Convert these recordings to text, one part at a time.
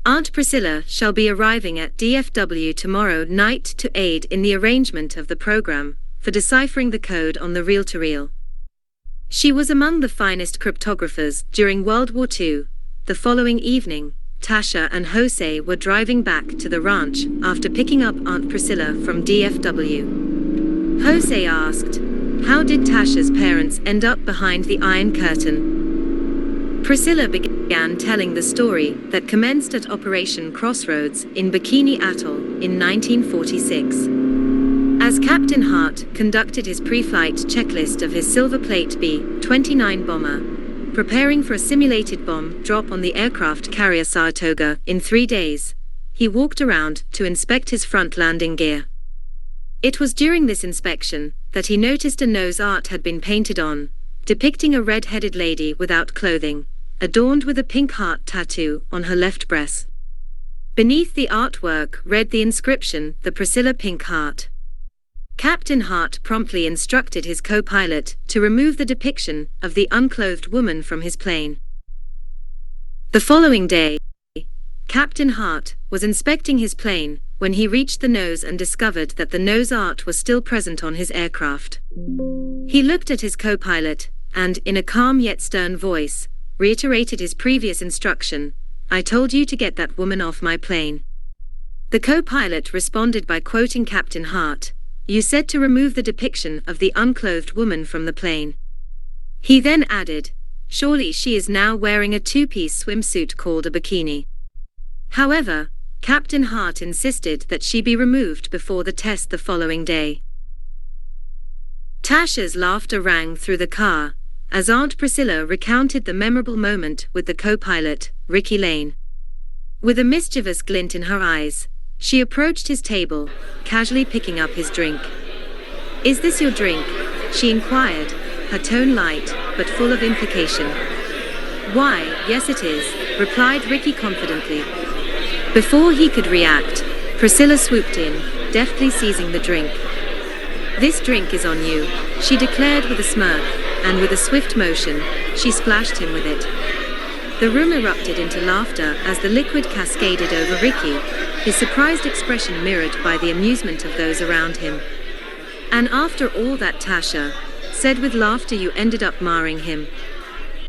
Aunt Priscilla shall be arriving at DFW tomorrow night to aid in the arrangement of the program for deciphering the code on the reel-to-reel. She was among the finest cryptographers during World War II. The following evening, Tasha and Jose were driving back to the ranch after picking up Aunt Priscilla from DFW. Jose asked, "How did Tasha's parents end up behind the Iron Curtain?" Priscilla began telling the story that commenced at Operation Crossroads in Bikini Atoll in 1946. As Captain Hart conducted his pre-flight checklist of his Silver Plate B-29 bomber, preparing for a simulated bomb drop on the aircraft carrier Saratoga in 3 days, he walked around to inspect his front landing gear. It was during this inspection that he noticed a nose art had been painted on, depicting a red-headed lady without clothing, adorned with a pink heart tattoo on her left breast. Beneath the artwork read the inscription, "The Priscilla Pink Heart." Captain Hart promptly instructed his co-pilot to remove the depiction of the unclothed woman from his plane. The following day, Captain Hart was inspecting his plane when he reached the nose and discovered that the nose art was still present on his aircraft. He looked at his co-pilot and, in a calm yet stern voice, reiterated his previous instruction, "I told you to get that woman off my plane." The co-pilot responded by quoting Captain Hart, "You said to remove the depiction of the unclothed woman from the plane." He then added, "Surely she is now wearing a two-piece swimsuit called a bikini." However, Captain Hart insisted that she be removed before the test the following day. Tasha's laughter rang through the car as Aunt Priscilla recounted the memorable moment with the co-pilot, Ricky Lane. With a mischievous glint in her eyes, she approached his table, casually picking up his drink. "Is this your drink?" she inquired, her tone light but full of implication. "Why, yes it is," replied Ricky confidently. Before he could react, Priscilla swooped in, deftly seizing the drink. "This drink is on you," she declared with a smirk, and with a swift motion, she splashed him with it. The room erupted into laughter as the liquid cascaded over Ricky, his surprised expression mirrored by the amusement of those around him. "And after all that, Tasha said with laughter, you ended up marrying him."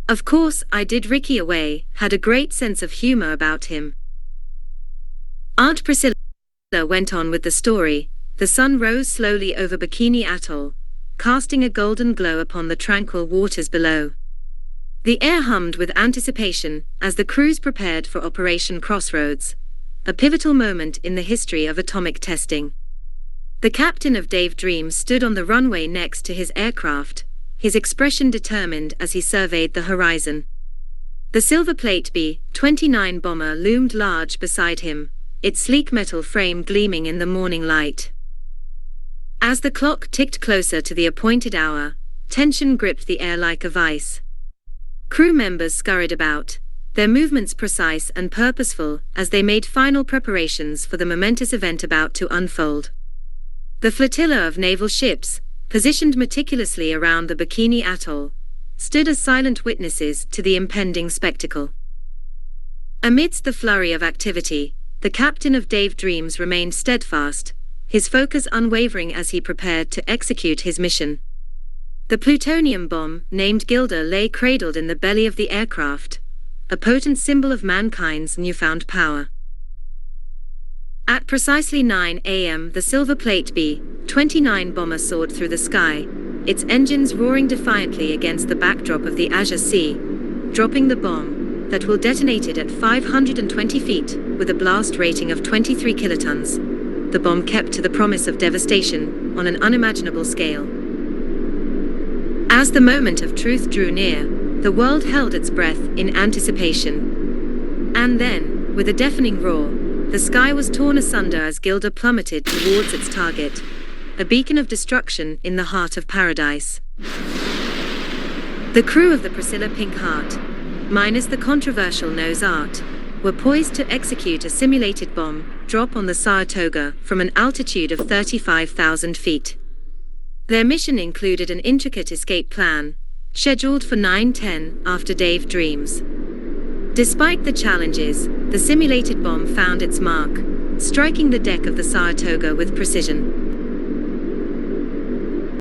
"Of course I did." Ricky away had a great sense of humor about him. Aunt Priscilla went on with the story. The sun rose slowly over Bikini Atoll, casting a golden glow upon the tranquil waters below. The air hummed with anticipation as the crews prepared for Operation Crossroads, a pivotal moment in the history of atomic testing. The captain of Dave Dreams stood on the runway next to his aircraft, his expression determined as he surveyed the horizon. The Silver Plate B-29 bomber loomed large beside him, its sleek metal frame gleaming in the morning light. As the clock ticked closer to the appointed hour, tension gripped the air like a vice. Crew members scurried about, their movements precise and purposeful as they made final preparations for the momentous event about to unfold. The flotilla of naval ships, positioned meticulously around the Bikini Atoll, stood as silent witnesses to the impending spectacle. Amidst the flurry of activity, the captain of Dave Dreams remained steadfast, his focus unwavering as he prepared to execute his mission. The plutonium bomb, named Gilda, lay cradled in the belly of the aircraft, a potent symbol of mankind's newfound power. At precisely 9 a.m. the Silver Plate B-29 bomber soared through the sky, its engines roaring defiantly against the backdrop of the Azure Sea, dropping the bomb that will detonate it at 520 feet with a blast rating of 23 kilotons. The bomb kept to the promise of devastation on an unimaginable scale. As the moment of truth drew near, the world held its breath in anticipation. And then, with a deafening roar, the sky was torn asunder as Gilda plummeted towards its target, a beacon of destruction in the heart of paradise. The crew of the Priscilla Pink Heart, minus the controversial nose art, were poised to execute a simulated bomb drop on the Saratoga from an altitude of 35,000 feet. Their mission included an intricate escape plan, scheduled for 9:10 after Dave Dreams. Despite the challenges, the simulated bomb found its mark, striking the deck of the Saratoga with precision.